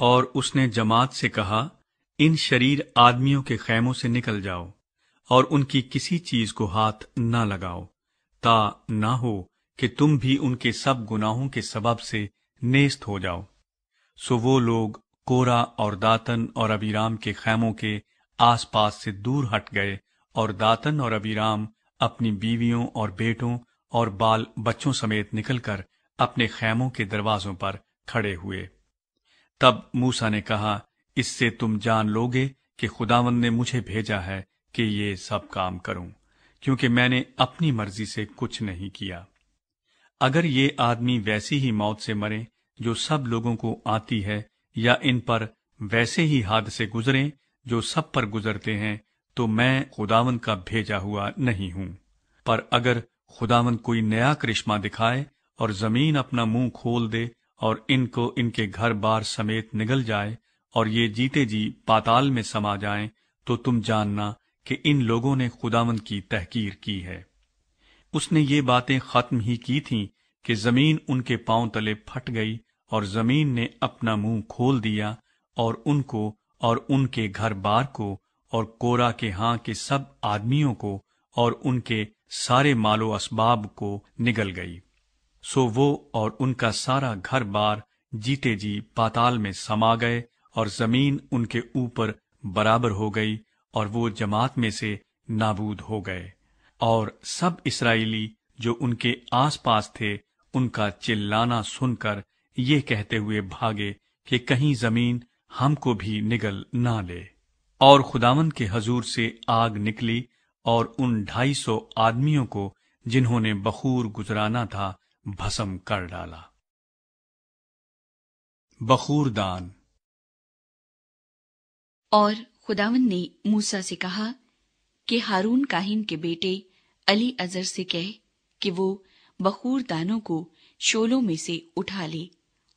اور اس نے جماعت سے کہا، ان شریر آدمیوں کے خیموں سے نکل جاؤ اور ان کی کسی چیز کو ہاتھ نہ لگاؤ، تا نہ ہو کہ تم بھی ان کے سب گناہوں کے سبب سے نیست ہو جاؤ۔ سو وہ لوگ کورا اور داتن اور ابیرام کے خیموں کے آس پاس سے دور ہٹ گئے، اور داتن اور ابیرام اپنی بیویوں اور بیٹوں اور بال بچوں سمیت نکل کر اپنے خیموں کے دروازوں پر کھڑے ہوئے۔ تب موسیٰ نے کہا، اس سے تم جان لوگے کہ خداوند نے مجھے بھیجا ہے کہ یہ سب کام کروں، کیونکہ میں نے اپنی مرضی سے کچھ نہیں کیا۔ اگر یہ آدمی ویسی ہی موت سے مرے جو سب لوگوں کو آتی ہے، یا ان پر ویسے ہی حادثے گزریں جو سب پر گزرتے ہیں، تو میں خداوند کا بھیجا ہوا نہیں ہوں۔ پر اگر خداوند کوئی نیا کرشمہ دکھائے اور زمین اپنا منہ کھول دے اور ان کو ان کے گھر بار سمیت نگل جائے اور یہ جیتے جی پاتال میں سما جائیں، تو تم جاننا کہ ان لوگوں نے خداوند کی تحقیر کی ہے۔ اس نے یہ باتیں ختم ہی کی تھیں کہ زمین ان کے پاؤں تلے پھٹ گئی، اور زمین نے اپنا منہ کھول دیا اور ان کو اور ان کے گھر بار کو اور کورا کے ہاں کے سب آدمیوں کو اور ان کے سارے مال و اسباب کو نگل گئی۔ سو وہ اور ان کا سارا گھر بار جیتے جی پاتال میں سما گئے، اور زمین ان کے اوپر برابر ہو گئی، اور وہ جماعت میں سے نابود ہو گئے۔ اور سب اسرائیلی جو ان کے آس پاس تھے ان کا چلانا سن کر یہ کہتے ہوئے بھاگے کہ کہیں زمین ہم کو بھی نگل نہ لے۔ اور خداوند کے حضور سے آگ نکلی اور ان 250 آدمیوں کو جنہوں نے بخور گزرانا تھا بھسم کر ڈالا۔ بخور دان۔ اور خداوند نے موسیٰ سے کہا کہ ہارون کاہن کے بیٹے علی ازر سے کہہ کہ وہ بخور دانوں کو شولوں میں سے اٹھا لے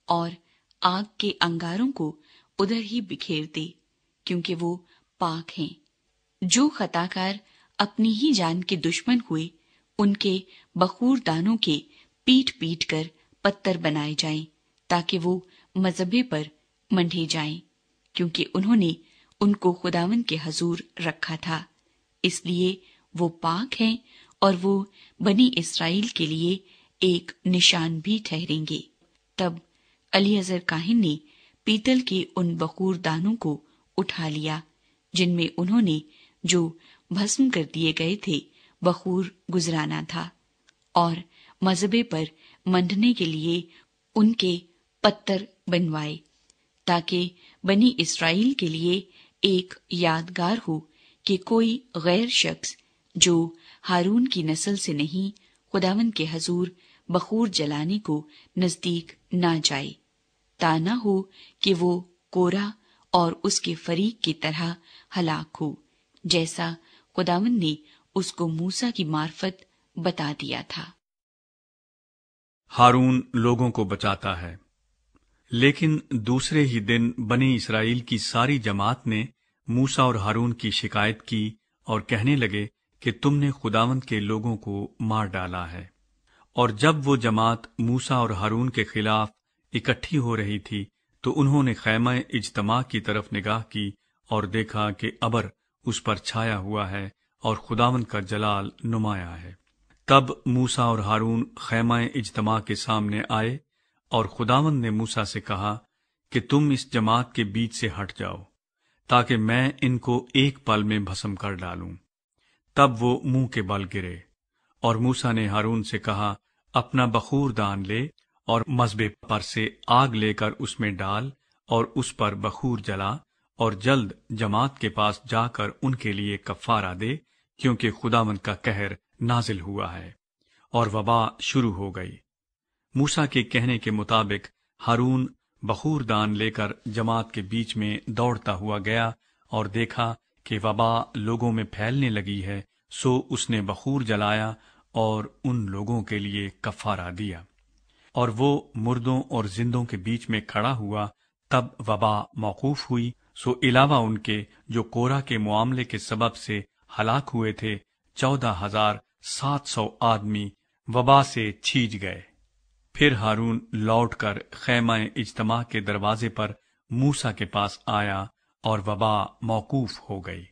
اور آگ کے انگاروں کو ادھر ہی بکھیر دے، کیونکہ وہ پاک ہیں۔ جو خطاکار اپنی ہی جان کے دشمن ہوئے، ان کے بخور دانوں کے پیٹ پیٹ کر پتھر بنائے جائیں، تاکہ وہ مذبے پر منڈے جائیں، کیونکہ انہوں نے ان کو خداوند کے حضور رکھا تھا، اس لیے وہ پاک ہیں، اور وہ بنی اسرائیل کے لیے ایک نشان بھی ٹھہریں گے۔ تب علی ازر کاہن نے پیتل کے ان بخور دانوں کو اٹھا لیا جن میں انہوں نے جو بھسم کر دیے گئے تھے بخور گزرانا تھا، اور مذبے پر منڈنے کے لیے ان کے پتھر بنوائے، تاکہ بنی اسرائیل کے لیے ایک یادگار ہو کہ کوئی غیر شخص جو ہارون کی نسل سے نہیں خداوند کے حضور بخور جلانے کو نزدیک نہ جائے، تا نہ ہو کہ وہ کورا اور اس کے فریق کی طرح ہلاک ہو، جیسا خداوند نے اس کو موسیٰ کی معرفت بتا دیا تھا۔ ہارون لوگوں کو بچاتا ہے۔ لیکن دوسرے ہی دن بنی اسرائیل کی ساری جماعت نے موسیٰ اور ہارون کی شکایت کی اور کہنے لگے کہ تم نے خداوند کے لوگوں کو مار ڈالا ہے۔ اور جب وہ جماعت موسیٰ اور ہارون کے خلاف اکٹھی ہو رہی تھی تو انہوں نے خیمہ اجتماع کی طرف نگاہ کی اور دیکھا کہ ابر اس پر چھایا ہوا ہے اور خداوند کا جلال نمایاں ہے۔ تب موسیٰ اور ہارون خیمہ اجتماع کے سامنے آئے، اور خداوند نے موسیٰ سے کہا کہ تم اس جماعت کے بیچ سے ہٹ جاؤ، تاکہ میں ان کو ایک پل میں بھسم کر ڈالوں۔ تب وہ منہ کے بل گرے، اور موسیٰ نے ہارون سے کہا، اپنا بخور دان لے اور مذبے پر سے آگ لے کر اس میں ڈال اور اس پر بخور جلا، اور جلد جماعت کے پاس جا کر ان کے لیے کفارہ دے، کیونکہ خداوند کا قہر نازل ہوا ہے اور وبا شروع ہو گئی۔ موسیٰ کے کہنے کے مطابق ہارون بخور دان لے کر جماعت کے بیچ میں دوڑتا ہوا گیا اور دیکھا کہ وبا لوگوں میں پھیلنے لگی ہے، سو اس نے بخور جلایا اور ان لوگوں کے لیے کفارہ دیا۔ اور وہ مردوں اور زندوں کے بیچ میں کھڑا ہوا، تب وبا موقوف ہوئی، سو علاوہ ان کے جو کورا کے معاملے کے سبب سے ہلاک ہوئے تھے 14,700 آدمی وبا سے چھیج گئے۔ پھر ہارون لوٹ کر خیمہ اجتماع کے دروازے پر موسیٰ کے پاس آیا اور وبا موقوف ہو گئی۔